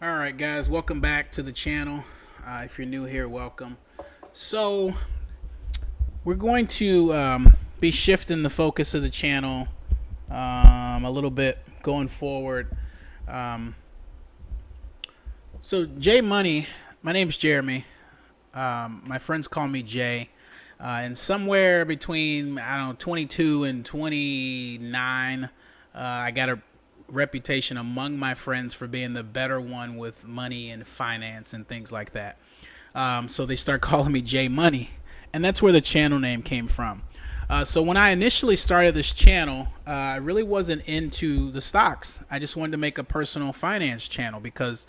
All right, guys, welcome back to the channel. If you're new here, welcome. So we're going to be shifting the focus of the channel a little bit going forward. Um, so Jay Money, my name's Jeremy. My friends call me Jay. And somewhere between, I don't know, 22 and 29, I got a reputation among my friends for being the better one with money and finance and things like that. So they start calling me Jay Money. And that's where the channel name came from. So when I initially started this channel, I really wasn't into the stocks. I just wanted to make a personal finance channel because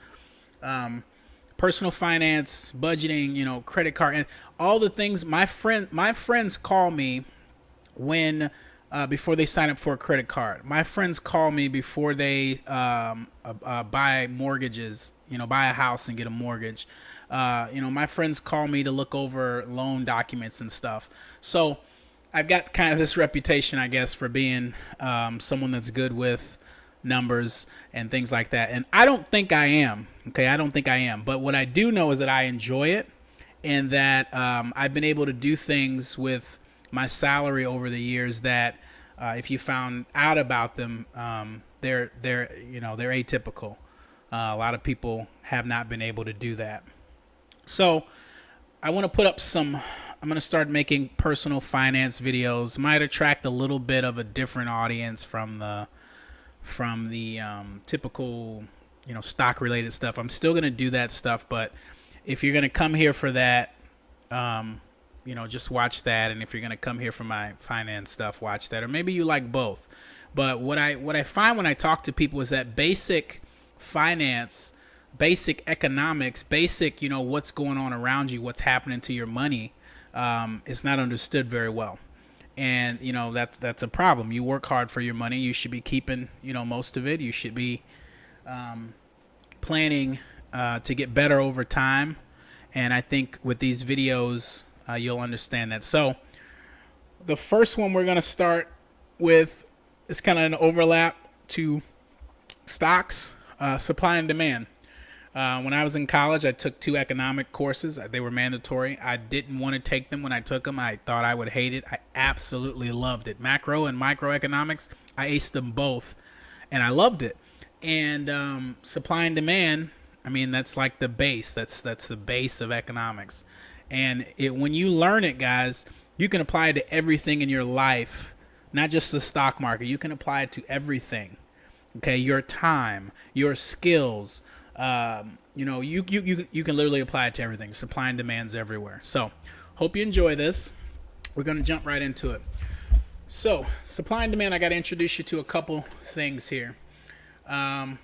personal finance, budgeting, credit card, and all the things my friends call me when before they sign up for a credit card. My friends call me before they buy mortgages, buy a house and get a mortgage. My friends call me to look over loan documents and stuff. So I've got kind of this reputation, I guess, for being someone that's good with numbers and things like that. And I don't think I am. Okay, I don't think I am. But what I do know is that I enjoy it, and that I've been able to do things with my salary over the years that if you found out about them, they're atypical. A lot of people have not been able to do that. So I want to put up I'm going to start making personal finance videos. Might attract a little bit of a different audience from the typical, stock related stuff. I'm still going to do that stuff, but if you're going to come here for that, just watch that. And if you're going to come here for my finance stuff, watch that. Or maybe you like both. But what I find when I talk to people is that basic finance, basic economics, basic, what's going on around you, what's happening to your money, is not understood very well. And, that's a problem. You work hard for your money. You should be keeping, most of it. You should be planning to get better over time. And I think with these videos, you'll understand that. So the first one we're going to start with is kind of an overlap to stocks, supply and demand. When I was in college, I took 2 economic courses. They were mandatory. I didn't want to take them when I took them. I thought I would hate it. I absolutely loved it. Macro and microeconomics, I aced them both, and I loved it. And supply and demand, that's like the base. That's the base of economics. And when you learn it, guys, you can apply it to everything in your life, not just the stock market. You can apply it to everything. Okay, your time, your skills. You can literally apply it to everything. Supply and demand's everywhere. So hope you enjoy this. We're going to jump right into it. So supply and demand, I got to introduce you to a couple things here. We're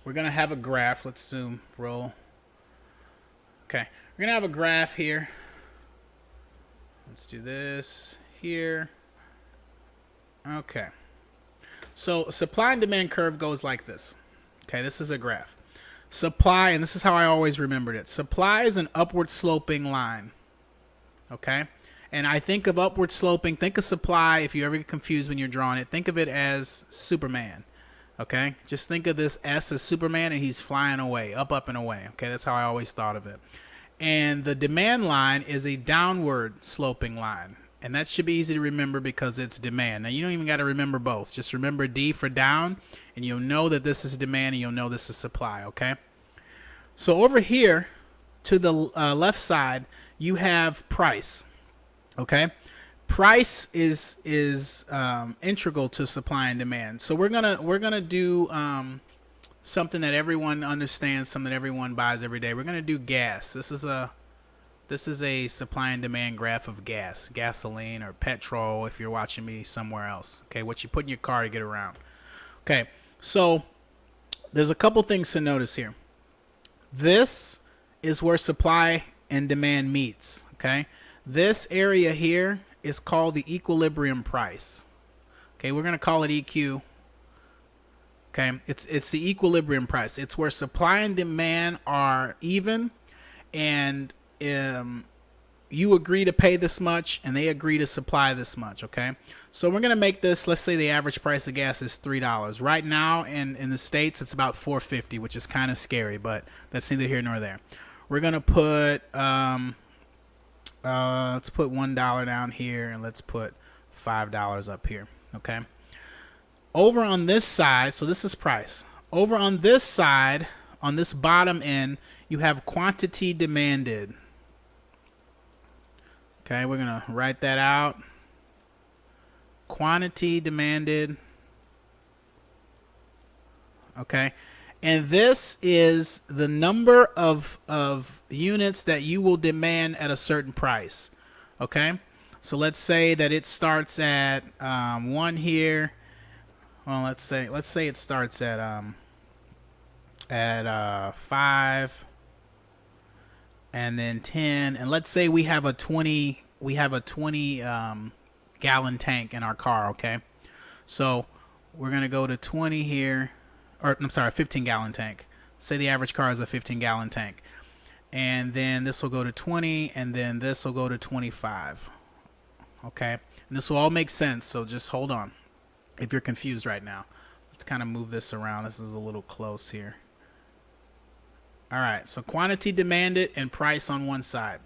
going to have a graph. Let's zoom, roll. Okay. We're going to have a graph here. Let's do this here. Okay. So supply and demand curve goes like this. Okay, this is a graph. Supply, and this is how I always remembered it. Supply is an upward sloping line. Okay? And I think of upward sloping, think of supply, if you ever get confused when you're drawing it, think of it as Superman. Okay? Just think of this S as Superman, and he's flying away, up and away. Okay, that's how I always thought of it. And the demand line is a downward sloping line. And that should be easy to remember because it's demand. Now, you don't even got to remember both. Just remember D for down, and you'll know that this is demand, and you'll know this is supply, okay? So over here to the left side, you have price, okay? Price is integral to supply and demand. So we're gonna do something that everyone understands, something that everyone buys every day. We're gonna do gas. This is a supply and demand graph of gas, gasoline or petrol if you're watching me somewhere else. Okay, what you put in your car to get around. Okay, so there's a couple things to notice here. This is where supply and demand meets. Okay, this area here is called the equilibrium price. Okay, we're going to call it EQ. Okay, it's the equilibrium price. It's where supply and demand are even, and you agree to pay this much and they agree to supply this much, okay? So we're going to make this, let's say the average price of gas is $3. Right now in the States, it's about $4.50, which is kind of scary, but that's neither here nor there. We're going to put, let's put $1 down here, and let's put $5 up here, okay? Over on this side, so this is price. Over on this side, on this bottom end, you have quantity demanded. Okay, we're going to write that out. Quantity demanded. Okay. And this is the number of units that you will demand at a certain price. Okay. So let's say that it starts at 1 here. Well, let's say it starts at 5 and then 10, and let's say we have a 20 gallon tank in our car, okay? So we're going to go to 20 here, or I'm sorry, 15 gallon tank. Say the average car is a 15 gallon tank. And then this will go to 20, and then this will go to 25. Okay? And this will all make sense, so just hold on if you're confused right now. Let's kind of move this around. This is a little close here. All right, so quantity demanded and price on one side.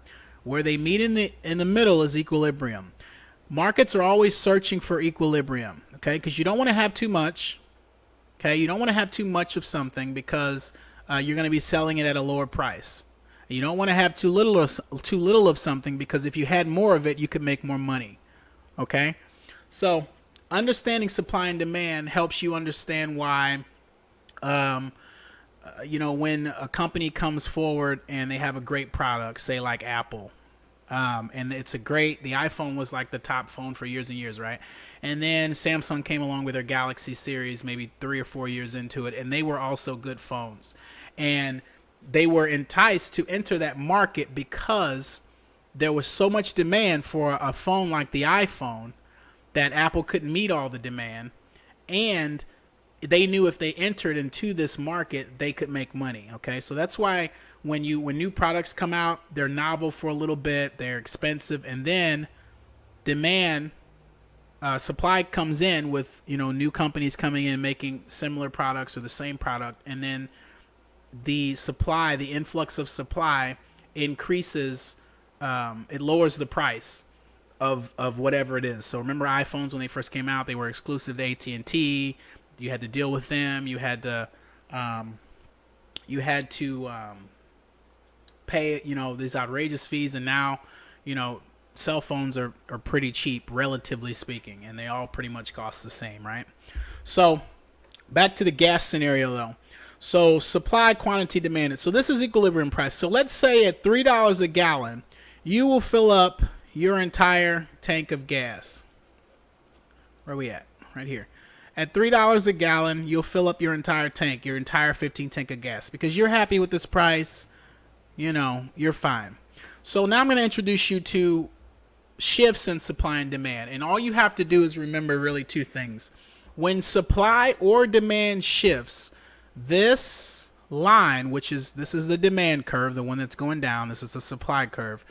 Where they meet in the middle is equilibrium. Markets are always searching for equilibrium, okay? Because you don't want to have too much, okay? You don't want to have too much of something because you're going to be selling it at a lower price. You don't want to have too little of something because if you had more of it, you could make more money, okay? So understanding supply and demand helps you understand why when a company comes forward and they have a great product, say like Apple, and the iPhone was like the top phone for years and years, right? And then Samsung came along with their Galaxy series maybe 3 or 4 years into it, and they were also good phones. And they were enticed to enter that market because there was so much demand for a phone like the iPhone that Apple couldn't meet all the demand, and they knew if they entered into this market, they could make money. Okay, so that's why when new products come out, they're novel for a little bit, they're expensive, and then supply comes in with new companies coming in making similar products or the same product, and then the influx of supply increases. It lowers the price of whatever it is. So remember iPhones when they first came out, they were exclusive to AT&T. You had to deal with them. You had to pay these outrageous fees, and now cell phones are pretty cheap, relatively speaking, and they all pretty much cost the same, right? So back to the gas scenario though. So supply, quantity, demanded. So this is equilibrium price. So let's say at $3 a gallon, you will fill up your entire tank of gas. Where are we at? Right here. At $3 a gallon, you'll fill up your entire tank, your entire 15 tank of gas, because you're happy with this price. You're fine. So now I'm going to introduce you to shifts in supply and demand. And all you have to do is remember really two things. When supply or demand shifts, this line, this is the demand curve, the one that's going down, this is the supply curve.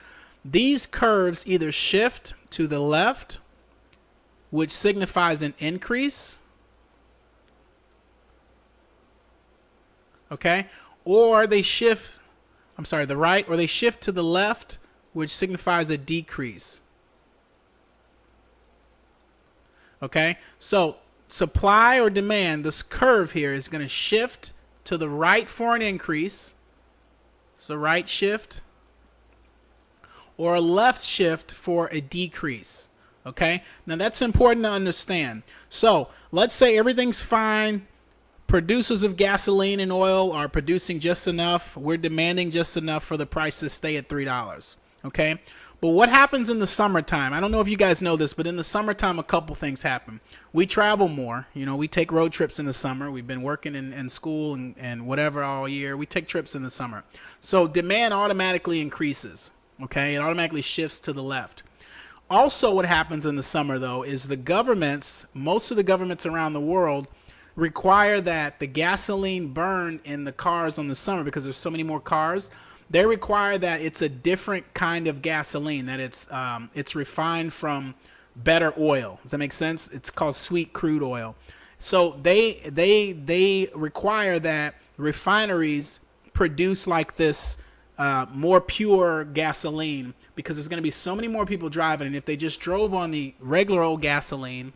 These curves either shift to the left, which signifies an increase, okay? Or they shift, the right, or they shift to the left, which signifies a decrease. Okay? So supply or demand, this curve here is going to shift to the right for an increase. So right shift, or a left shift for a decrease. Okay? Now that's important to understand. So let's say everything's fine. Producers of gasoline and oil are producing just enough. We're demanding just enough for the price to stay at $3. Okay? But what happens in the summertime? I don't know if you guys know this, but in the summertime, a couple things happen. We travel more. We take road trips in the summer. We've been working in school and whatever all year. We take trips in the summer. So demand automatically increases. Okay? It automatically shifts to the left. Also, what happens in the summer, though, is most of the governments around the world require that the gasoline burned in the cars on the summer, because there's so many more cars, they require that it's a different kind of gasoline, that it's refined from better oil. Does that make sense? It's called sweet crude oil. So they require that refineries produce like this more pure gasoline, because there's going to be so many more people driving, and if they just drove on the regular old gasoline,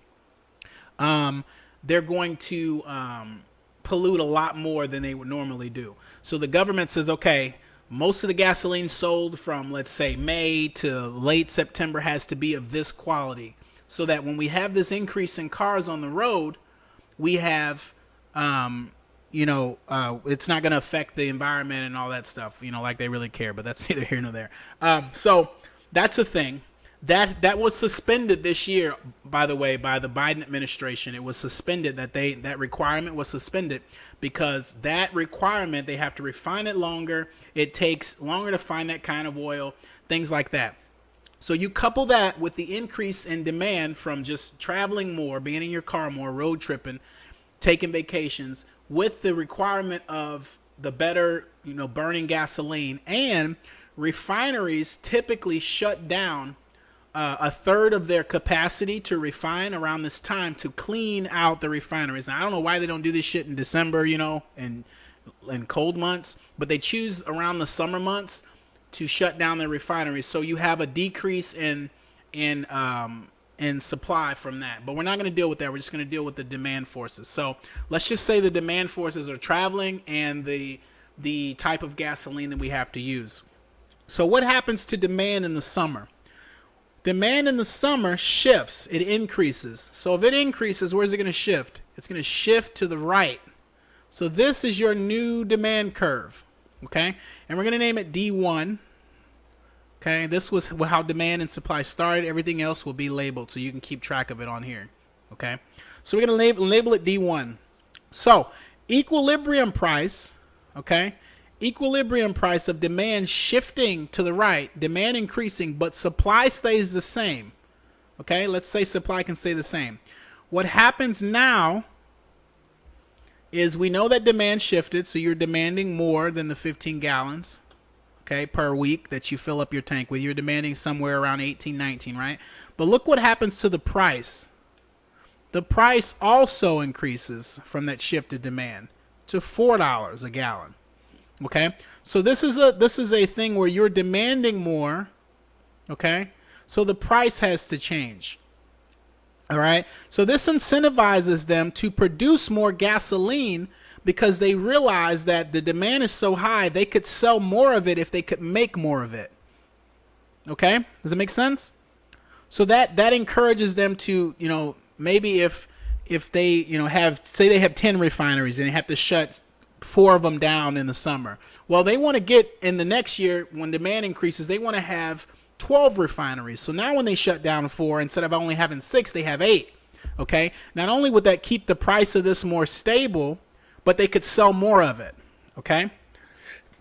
they're going to pollute a lot more than they would normally do. So the government says, okay, most of the gasoline sold from, let's say, May to late September has to be of this quality, so that when we have this increase in cars on the road, we have, it's not going to affect the environment and all that stuff, like they really care, but that's neither here nor there. So that's a thing. That was suspended this year, by the way, by the Biden administration. It was suspended, that requirement was suspended, because that requirement, they have to refine it longer. It takes longer to find that kind of oil, things like that. So you couple that with the increase in demand from just traveling more, being in your car more, road tripping, taking vacations, with the requirement of the better, burning gasoline, and refineries typically shut down a third of their capacity to refine around this time to clean out the refineries. Now, I don't know why they don't do this shit in December, and cold months, but they choose around the summer months to shut down their refineries. So you have a decrease in supply from that. But we're not going to deal with that. We're just going to deal with the demand forces. So let's just say the demand forces are traveling and the type of gasoline that we have to use. So what happens to demand in the summer? Demand in the summer shifts. It increases. So if it increases, where's it going to shift? It's going to shift to the right. So this is your new demand curve. Okay? And we're going to name it D1. Okay? This was how demand and supply started. Everything else will be labeled so you can keep track of it on here. Okay? So we're going to label it D1. So equilibrium price, okay? Equilibrium price of demand shifting to the right, demand increasing, but supply stays the same. Okay, let's say supply can stay the same. What happens now is we know that demand shifted, so you're demanding more than the 15 gallons, okay, per week that you fill up your tank with. You're demanding somewhere around 18, 19, right? But look what happens to the price. The price also increases from that shifted demand to $4 a gallon. Okay, so this is a thing where you're demanding more. Okay, so the price has to change. All right, so this incentivizes them to produce more gasoline because they realize that the demand is so high they could sell more of it if they could make more of it. Okay, does it make sense? So that encourages them to, maybe if they say they have 10 refineries and they have to shut 4 of them down in the summer. Well, they want to get in the next year when demand increases, they want to have 12 refineries. So now when they shut down 4, instead of only having 6, they have 8. Okay. Not only would that keep the price of this more stable, but they could sell more of it. Okay.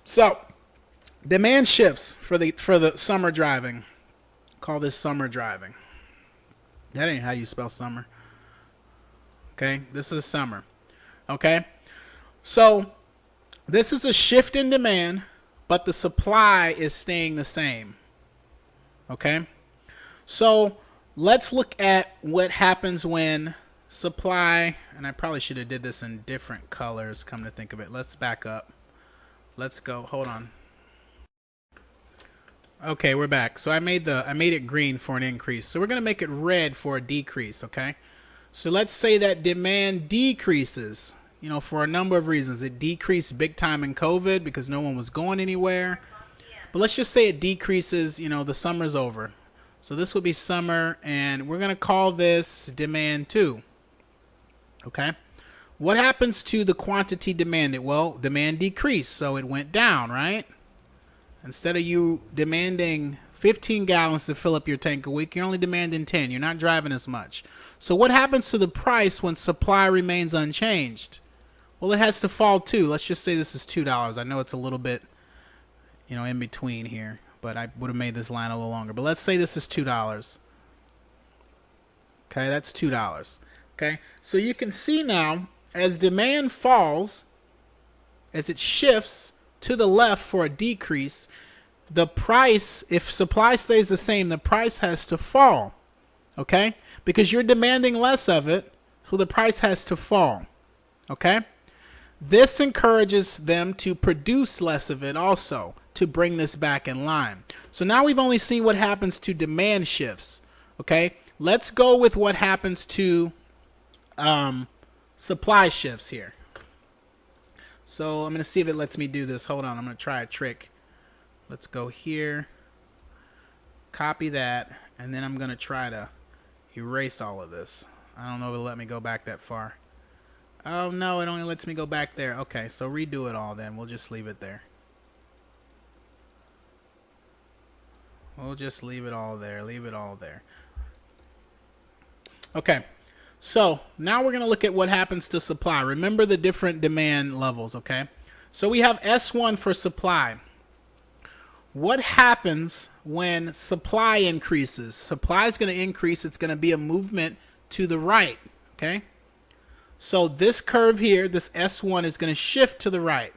So demand shifts for the summer driving. Call this summer driving. That ain't how you spell summer. Okay. This is summer. Okay. So this is a shift in demand, but the supply is staying the same. Okay? So let's look at what happens when supply, and I probably should have did this in different colors, come to think of it. Let's back up. Let's go. Hold on. Okay, we're back. So I made it green for an increase. So we're going to make it red for a decrease, okay? So let's say that demand decreases. For a number of reasons. It decreased big time in COVID because no one was going anywhere. But let's just say it decreases, the summer's over. So this would be summer, and we're going to call this demand 2. Okay? What happens to the quantity demanded? Well, demand decreased, so it went down, right? Instead of you demanding 15 gallons to fill up your tank a week, you're only demanding 10. You're not driving as much. So what happens to the price when supply remains unchanged? Well, it has to fall too. Let's just say this is $2. I know it's a little bit, in between here, but I would have made this line a little longer. But let's say this is $2. Okay, that's $2. Okay, so you can see now as demand falls, as it shifts to the left for a decrease, the price, if supply stays the same, the price has to fall. Okay? Because you're demanding less of it, so the price has to fall. Okay? This encourages them to produce less of it also to bring this back in line. So now we've only seen what happens to demand shifts. Okay? Let's go with what happens to supply shifts here. So I'm going to see if it lets me do this. Hold on. I'm going to try a trick. Let's go here. Copy that. And then I'm going to try to erase all of this. I don't know if it'll let me go back that far. Oh, no, it only lets me go back there. Okay, so redo it all then. We'll just leave it there. We'll just leave it all there. Leave it all there. Okay, so now we're going to look at what happens to supply. Remember the different demand levels, okay? So we have S1 for supply. What happens when supply increases? Supply is going to increase. It's going to be a movement to the right, okay? So this curve here, this S1, is going to shift to the right.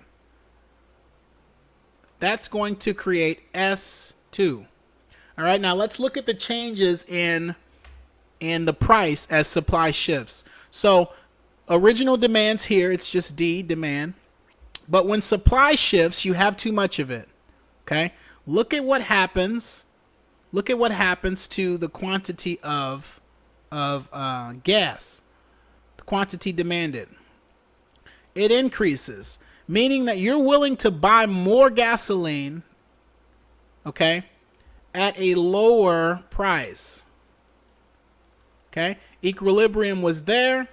That's going to create S2. All right, now let's look at the changes in the price as supply shifts. So original demand's here. It's just D, demand. But when supply shifts, you have too much of it, okay? Look at what happens. Look at what happens to the quantity of gas. Quantity demanded. It increases, meaning that you're willing to buy more gasoline, okay, at a lower price. Okay, equilibrium was there.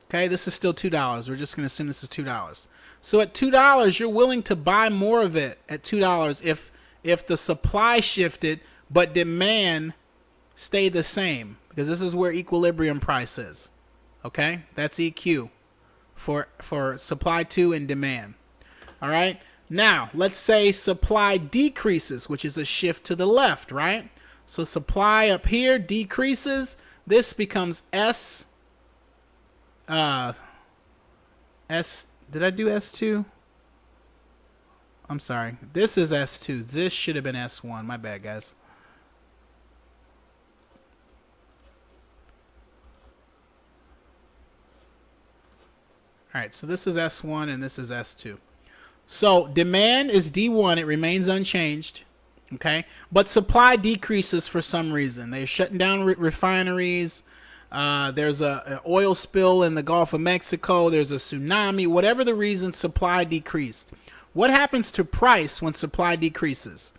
Okay, this is still $2. We're just going to assume this is $2. So at $2, you're willing to buy more of it at $2 if the supply shifted but demand stayed the same. Because this is where equilibrium price is. Okay? That's EQ for supply to and demand. All right? Now, let's say supply decreases, which is a shift to the left, right? So supply up here decreases. This becomes S. Did I do S2? I'm sorry. This is S2. This should have been S1. My bad, guys. All right, so this is S1 and this is S2. So demand is D1. It remains unchanged, okay? But supply decreases for some reason. They're shutting down refineries. There's an oil spill in the Gulf of Mexico. There's a tsunami. Whatever the reason, supply decreased. What happens to price when supply decreases?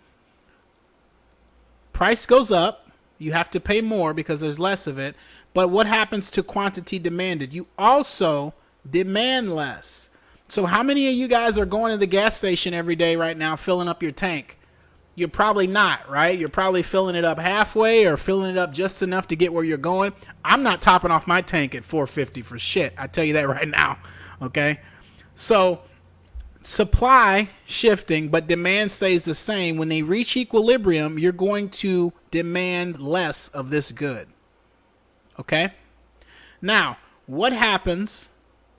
Price goes up. You have to pay more because there's less of it. But what happens to quantity demanded? You also demand less. So how many of you guys are going to the gas station every day right now filling up your tank? You're probably not, right? You're probably filling it up halfway or filling it up just enough to get where you're going. I'm not topping off my tank at 450 for shit. I tell you that right now, okay? So supply shifting, but demand stays the same. When they reach equilibrium, you're going to demand less of this good, okay? Now, what happens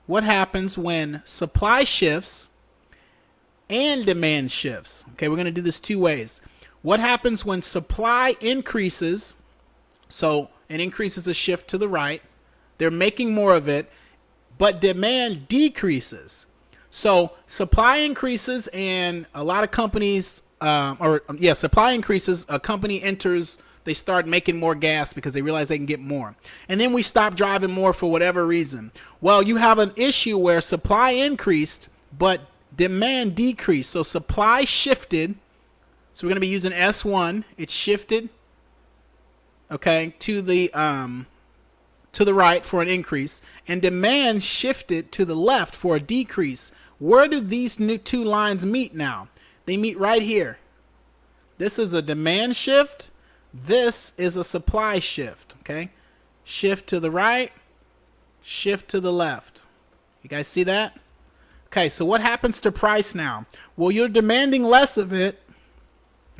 when supply shifts and demand shifts? Okay, we're going to do this two ways. What happens when supply increases? So an increase is a shift to the right. They're making more of it, but demand decreases. So supply increases and a lot of companies, supply increases, a company enters, they start making more gas because they realize they can get more. And then we stop driving more for whatever reason. Well, you have an issue where supply increased, but demand decreased. So supply shifted. So we're going to be using S1. It shifted, okay, to the right for an increase. And demand shifted to the left for a decrease. Where do these two lines meet now? They meet right here. This is a demand shift. This is a supply shift, okay? Shift to the right, shift to the left. You guys see that? Okay, so what happens to price now? Well, you're demanding less of it,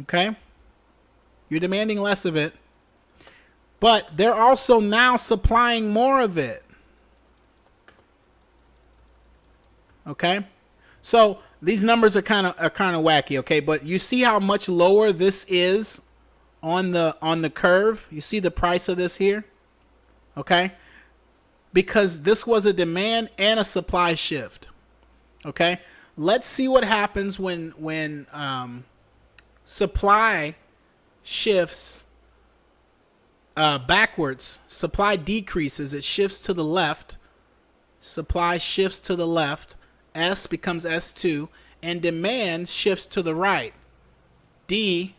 okay? You're demanding less of it, but they're also now supplying more of it, okay? So these numbers are kind of wacky, okay? But you see how much lower this is on the curve? You see the price of this here? Okay? Because this was a demand and a supply shift. Okay? Let's see what happens when supply shifts backwards. Supply decreases. It shifts to the left. Supply shifts to the left. S becomes S2. And demand shifts to the right. D,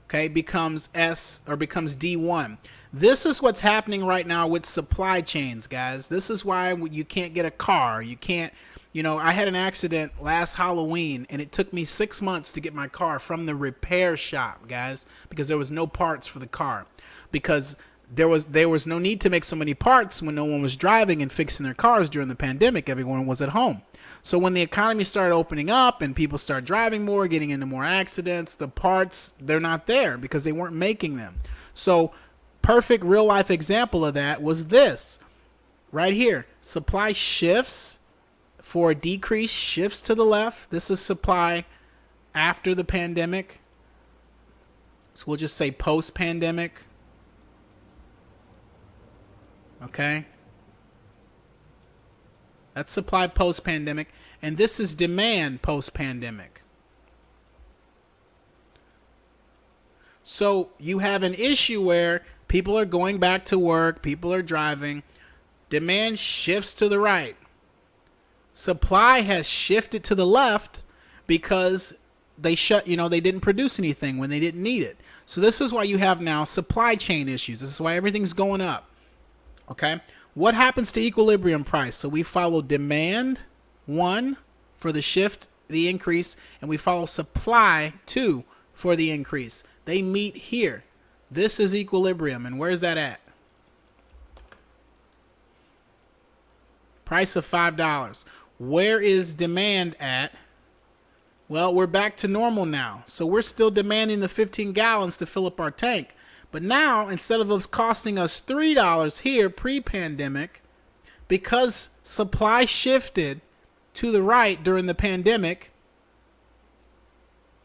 okay, becomes S or becomes D1. This is what's happening right now with supply chains, guys. This is why you can't get a car. You can't, you know, I had an accident last Halloween and it took me 6 months to get my car from the repair shop, guys, because there was no parts for the car. Because there was no need to make so many parts when no one was driving and fixing their cars during the pandemic. Everyone was at home. So when the economy started opening up and people start driving more, getting into more accidents, the parts, they're not there because they weren't making them. So perfect real life example of that was this right here. Supply shifts for a decrease, shifts to the left. This is supply after the pandemic. So we'll just say post-pandemic. Okay. That's supply post-pandemic. And this is demand post-pandemic. So you have an issue where people are going back to work, people are driving, demand shifts to the right. Supply has shifted to the left because they didn't produce anything when they didn't need it. So this is why you have now supply chain issues. This is why everything's going up. Okay? What happens to equilibrium price? So we follow demand 1 for the shift, the increase, and we follow supply 2 for the increase. They meet here. This is equilibrium. And where's that at? Price of $5. Where is demand at? Well, we're back to normal now. So we're still demanding the 15 gallons to fill up our tank. But now, instead of it costing us $3 here pre-pandemic, because supply shifted to the right during the pandemic,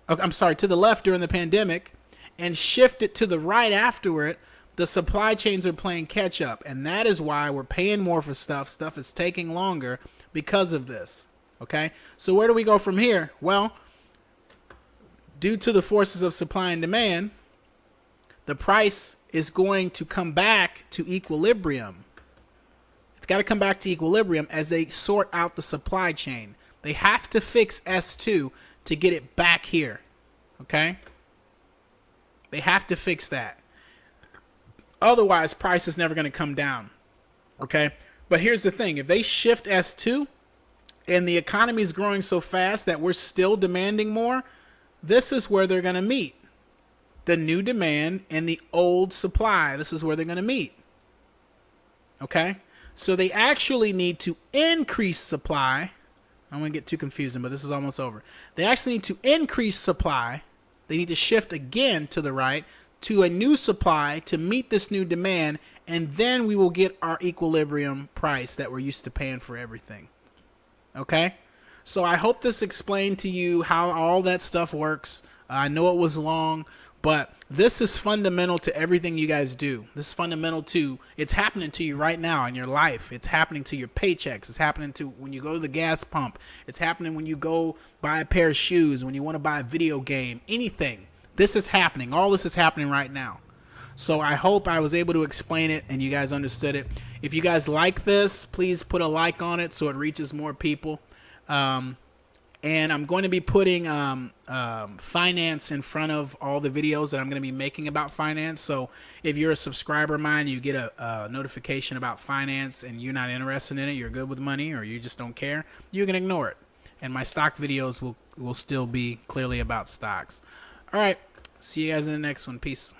to the left during the pandemic, and shifted to the right afterward, the supply chains are playing catch up. And that is why we're paying more for stuff. Stuff is taking longer because of this. Okay? So where do we go from here? Well, due to the forces of supply and demand, the price is going to come back to equilibrium. It's got to come back to equilibrium as they sort out the supply chain. They have to fix S2 to get it back here. Okay? They have to fix that. Otherwise, price is never going to come down. Okay? But here's the thing. If they shift S2 and the economy is growing so fast that we're still demanding more, this is where they're going to meet. The new demand and the old supply. This is where they're going to meet. Okay? So they actually need to increase supply. I don't want to get too confusing, but this is almost over. They actually need to increase supply. They need to shift again to the right to a new supply to meet this new demand, and then we will get our equilibrium price that we're used to paying for everything. Okay? So I hope this explained to you how all that stuff works. I know it was long, but this is fundamental to everything you guys do. This is fundamental to, it's happening to you right now in your life. It's happening to your paychecks. It's happening to when you go to the gas pump. It's happening when you go buy a pair of shoes, when you want to buy a video game, anything. This is happening. All this is happening right now. So I hope I was able to explain it and you guys understood it. If you guys like this, please put a like on it so it reaches more people. And I'm going to be putting finance in front of all the videos that I'm going to be making about finance. So if you're a subscriber of mine, you get a notification about finance and you're not interested in it, you're good with money, or you just don't care, you can ignore it. And my stock videos will still be clearly about stocks. All right. See you guys in the next one. Peace.